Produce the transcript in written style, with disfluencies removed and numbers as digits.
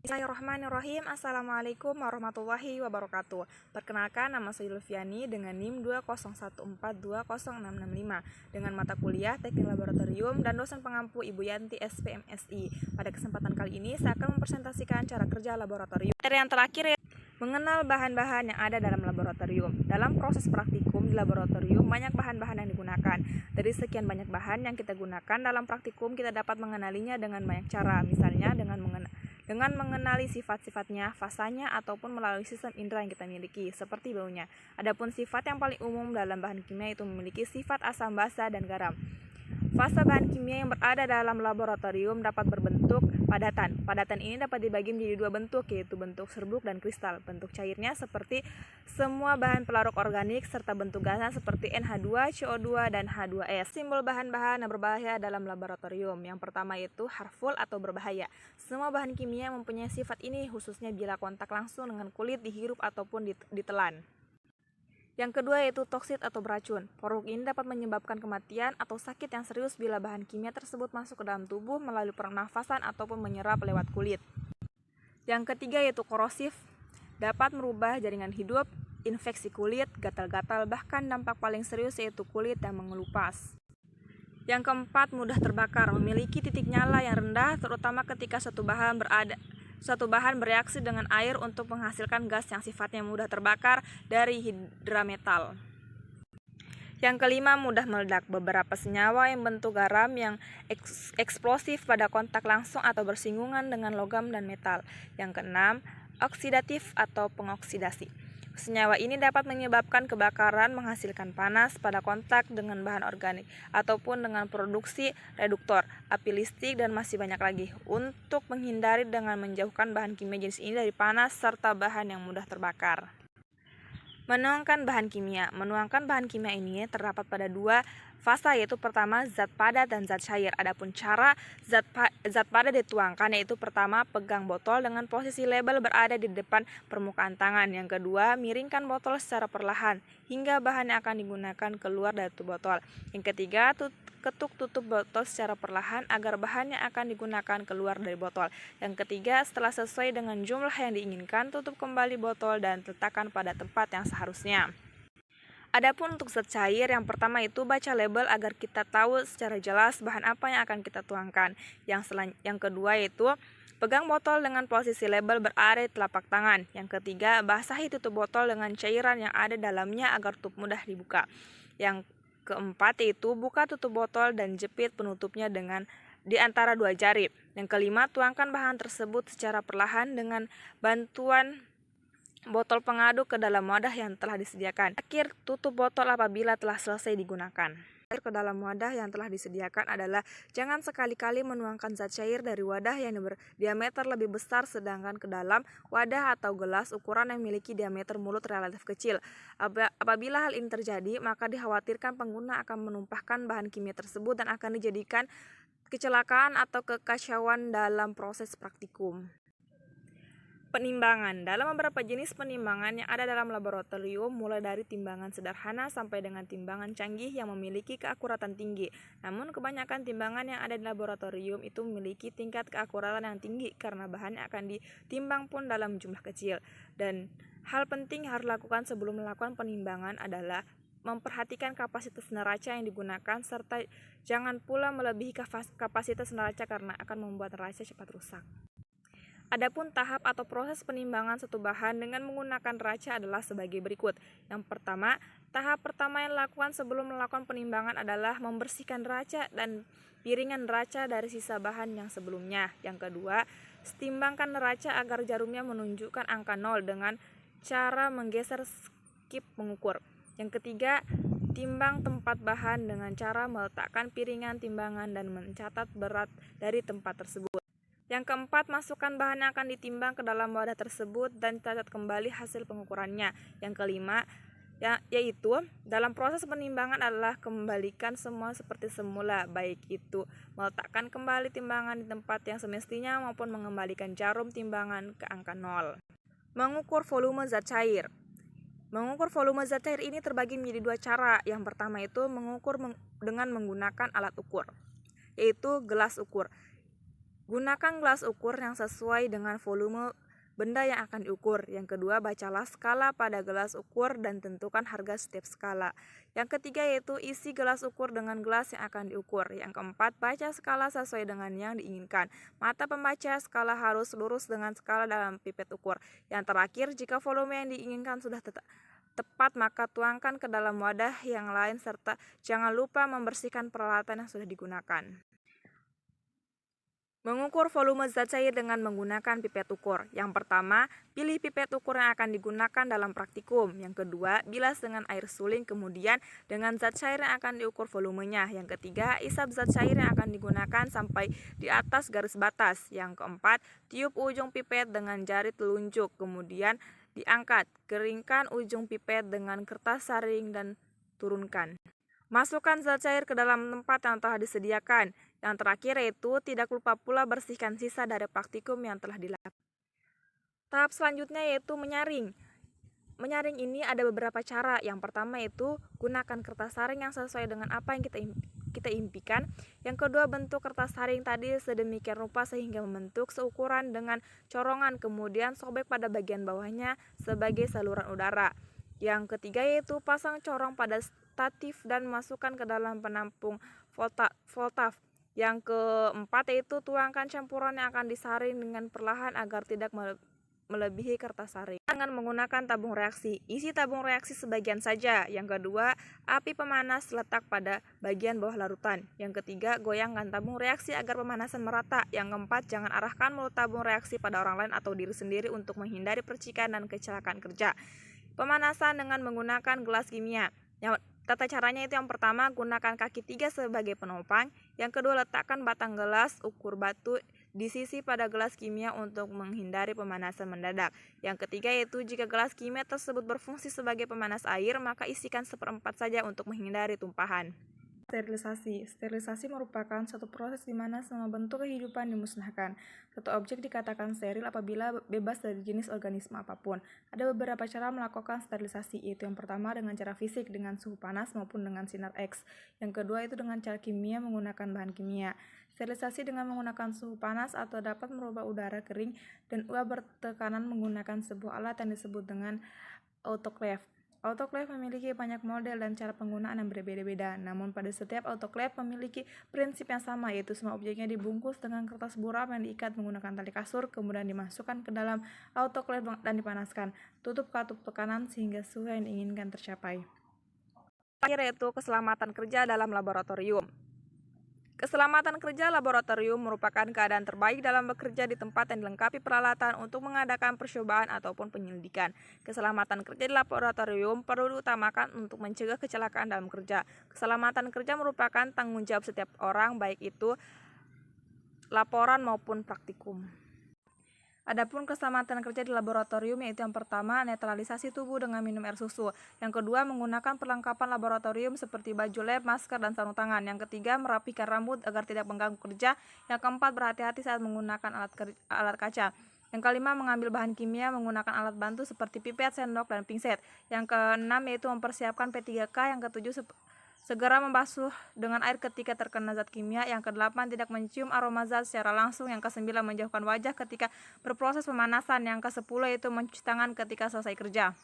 Bismillahirrahmanirrahim. Assalamualaikum warahmatullahi wabarakatuh. Perkenalkan, nama saya Lutfiani dengan NIM 201420665 dengan mata kuliah Teknik Laboratorium dan dosen pengampu Ibu Yanti SPMSI. Pada kesempatan kali ini saya akan mempresentasikan cara kerja laboratorium. Yang terakhir, mengenal bahan-bahan yang ada dalam laboratorium. Dalam proses praktikum di laboratorium, banyak bahan-bahan yang digunakan. Dari sekian banyak bahan yang kita gunakan dalam praktikum, kita dapat mengenalinya dengan banyak cara. Misalnya dengan mengenali sifat-sifatnya, fasanya, ataupun melalui sistem indera yang kita miliki, seperti baunya. Adapun sifat yang paling umum dalam bahan kimia itu memiliki sifat asam, basa, dan garam. Fase bahan kimia yang berada dalam laboratorium dapat berbentuk padatan. Padatan ini dapat dibagi menjadi dua bentuk, yaitu bentuk serbuk dan kristal. Bentuk cairnya seperti semua bahan pelarut organik, serta bentuk gasnya seperti NH2, CO2, dan H2S. Simbol bahan-bahan yang berbahaya dalam laboratorium. Yang pertama yaitu harmful atau berbahaya. Semua bahan kimia mempunyai sifat ini, khususnya bila kontak langsung dengan kulit, dihirup, ataupun ditelan. Yang kedua yaitu toksit atau beracun. Produk ini dapat menyebabkan kematian atau sakit yang serius bila bahan kimia tersebut masuk ke dalam tubuh melalui pernafasan ataupun menyerap lewat kulit. Yang ketiga yaitu korosif. Dapat merubah jaringan hidup, infeksi kulit, gatal-gatal, bahkan dampak paling serius yaitu kulit yang mengelupas. Yang keempat, mudah terbakar. Memiliki titik nyala yang rendah, terutama ketika suatu bahan bereaksi dengan air untuk menghasilkan gas yang sifatnya mudah terbakar dari hidrametal. Yang kelima, mudah meledak. Beberapa senyawa yang bentuk garam yang eksplosif pada kontak langsung atau bersinggungan dengan logam dan metal. Yang keenam, oksidatif atau pengoksidasi. Senyawa ini dapat menyebabkan kebakaran, menghasilkan panas pada kontak dengan bahan organik, ataupun dengan produksi reduktor, api listrik, dan masih banyak lagi. Untuk menghindari dengan menjauhkan bahan kimia jenis ini dari panas serta bahan yang mudah terbakar. Menuangkan bahan kimia. Menuangkan bahan kimia ini terdapat pada dua fase, yaitu pertama zat padat dan zat cair. Adapun cara zat padat dituangkan yaitu pertama, pegang botol dengan posisi label berada di depan permukaan tangan. Yang kedua, miringkan botol secara perlahan hingga bahan yang akan digunakan keluar dari botol. Yang ketiga, ketuk tutup botol secara perlahan agar bahan yang akan digunakan keluar dari botol. Yang ketiga, setelah sesuai dengan jumlah yang diinginkan, tutup kembali botol dan letakkan pada tempat yang seharusnya. Adapun untuk zat cair, yang pertama itu baca label agar kita tahu secara jelas bahan apa yang akan kita tuangkan. Yang kedua yaitu pegang botol dengan posisi label berada di telapak tangan. Yang ketiga, basahi tutup botol dengan cairan yang ada dalamnya agar tutup mudah dibuka. Yang keempat yaitu buka tutup botol dan jepit penutupnya dengan di antara dua jari. Yang kelima, tuangkan bahan tersebut secara perlahan dengan bantuan botol pengaduk ke dalam wadah yang telah disediakan. Akhir, tutup botol apabila telah selesai digunakan. Ke dalam wadah yang telah disediakan adalah jangan sekali-kali menuangkan zat cair dari wadah yang berdiameter lebih besar sedangkan ke dalam wadah atau gelas ukuran yang memiliki diameter mulut relatif kecil. Apabila hal ini terjadi, maka dikhawatirkan pengguna akan menumpahkan bahan kimia tersebut dan akan dijadikan kecelakaan atau kekacauan dalam proses praktikum. Penimbangan. Dalam beberapa jenis penimbangan yang ada dalam laboratorium, mulai dari timbangan sederhana sampai dengan timbangan canggih yang memiliki keakuratan tinggi. Namun kebanyakan timbangan yang ada di laboratorium itu memiliki tingkat keakuratan yang tinggi karena bahan yang akan ditimbang pun dalam jumlah kecil. Dan hal penting yang harus dilakukan sebelum melakukan penimbangan adalah memperhatikan kapasitas neraca yang digunakan serta jangan pula melebihi kapasitas neraca karena akan membuat neraca cepat rusak. Adapun tahap atau proses penimbangan satu bahan dengan menggunakan neraca adalah sebagai berikut. Yang pertama, tahap pertama yang dilakukan sebelum melakukan penimbangan adalah membersihkan neraca dan piringan neraca dari sisa bahan yang sebelumnya. Yang kedua, timbangkan neraca agar jarumnya menunjukkan angka 0 dengan cara menggeser skip mengukur. Yang ketiga, timbang tempat bahan dengan cara meletakkan piringan timbangan dan mencatat berat dari tempat tersebut. Yang keempat, masukkan bahan yang akan ditimbang ke dalam wadah tersebut dan catat kembali hasil pengukurannya. Yang kelima, yaitu dalam proses penimbangan adalah kembalikan semua seperti semula, baik itu meletakkan kembali timbangan di tempat yang semestinya maupun mengembalikan jarum timbangan ke angka 0. Mengukur volume zat cair. Mengukur volume zat cair ini terbagi menjadi dua cara. Yang pertama itu mengukur dengan menggunakan alat ukur, yaitu gelas ukur. Gunakan gelas ukur yang sesuai dengan volume benda yang akan diukur. Yang kedua, bacalah skala pada gelas ukur dan tentukan harga setiap skala. Yang ketiga yaitu isi gelas ukur dengan gelas yang akan diukur. Yang keempat, baca skala sesuai dengan yang diinginkan. Mata pembaca skala harus lurus dengan skala dalam pipet ukur. Yang terakhir, jika volume yang diinginkan sudah tepat, maka tuangkan ke dalam wadah yang lain serta jangan lupa membersihkan peralatan yang sudah digunakan. Mengukur volume zat cair dengan menggunakan pipet ukur. Yang pertama, pilih pipet ukur yang akan digunakan dalam praktikum. Yang kedua, bilas dengan air suling, kemudian dengan zat cair yang akan diukur volumenya. Yang ketiga, isap zat cair yang akan digunakan sampai di atas garis batas. Yang keempat, tiup ujung pipet dengan jari telunjuk, kemudian diangkat. Keringkan ujung pipet dengan kertas saring dan turunkan. Masukkan zat cair ke dalam tempat yang telah disediakan. Yang terakhir yaitu tidak lupa pula bersihkan sisa dari praktikum yang telah dilakukan. Tahap selanjutnya yaitu menyaring. Menyaring ini ada beberapa cara. Yang pertama yaitu gunakan kertas saring yang sesuai dengan apa yang kita impikan. Yang kedua, bentuk kertas saring tadi sedemikian rupa sehingga membentuk seukuran dengan corongan, kemudian sobek pada bagian bawahnya sebagai saluran udara. Yang ketiga yaitu pasang corong pada statif dan masukkan ke dalam penampung voltaf. Yang keempat yaitu tuangkan campuran yang akan disaring dengan perlahan agar tidak melebihi kertas saring. Dengan menggunakan tabung reaksi, isi tabung reaksi sebagian saja. Yang kedua, api pemanas letak pada bagian bawah larutan. Yang ketiga, goyangkan tabung reaksi agar pemanasan merata. Yang keempat, jangan arahkan mulut tabung reaksi pada orang lain atau diri sendiri untuk menghindari percikan dan kecelakaan kerja. Pemanasan dengan menggunakan gelas kimia. Tata caranya itu yang pertama, gunakan kaki 3 sebagai penopang. Yang kedua, letakkan batang gelas ukur batu di sisi pada gelas kimia untuk menghindari pemanasan mendadak. Yang ketiga yaitu jika gelas kimia tersebut berfungsi sebagai pemanas air, maka isikan 1/4 saja untuk menghindari tumpahan. Sterilisasi. Sterilisasi merupakan suatu proses di mana semua bentuk kehidupan dimusnahkan. Suatu objek dikatakan steril apabila bebas dari jenis organisme apapun. Ada beberapa cara melakukan sterilisasi, yaitu yang pertama dengan cara fisik dengan suhu panas maupun dengan sinar X. Yang kedua itu dengan cara kimia menggunakan bahan kimia. Sterilisasi dengan menggunakan suhu panas atau dapat merubah udara kering dan uap bertekanan menggunakan sebuah alat yang disebut dengan autoclave. Autoclave memiliki banyak model dan cara penggunaan yang berbeda-beda, namun pada setiap autoclave memiliki prinsip yang sama, yaitu semua objeknya dibungkus dengan kertas buram yang diikat menggunakan tali kasur, kemudian dimasukkan ke dalam autoclave dan dipanaskan. Tutup katup tekanan sehingga suhu yang diinginkan tercapai. Terakhir yaitu keselamatan kerja dalam laboratorium. Keselamatan kerja laboratorium merupakan keadaan terbaik dalam bekerja di tempat yang dilengkapi peralatan untuk mengadakan percobaan ataupun penyelidikan. Keselamatan kerja di laboratorium perlu diutamakan untuk mencegah kecelakaan dalam kerja. Keselamatan kerja merupakan tanggung jawab setiap orang, baik itu laporan maupun praktikum. Adapun keselamatan kerja di laboratorium yaitu yang pertama, netralisasi tubuh dengan minum air susu. Yang kedua, menggunakan perlengkapan laboratorium seperti baju lab, masker, dan sarung tangan. Yang ketiga, merapikan rambut agar tidak mengganggu kerja. Yang keempat, berhati-hati saat menggunakan alat kaca. Yang kelima, mengambil bahan kimia menggunakan alat bantu seperti pipet, sendok, dan pinset. Yang keenam yaitu mempersiapkan P3K. Yang ketujuh, segera membasuh dengan air ketika terkena zat kimia. Yang kedelapan, tidak mencium aroma zat secara langsung. Yang kesembilan, menjauhkan wajah ketika berproses pemanasan. Yang kesepuluh yaitu mencuci tangan ketika selesai kerja.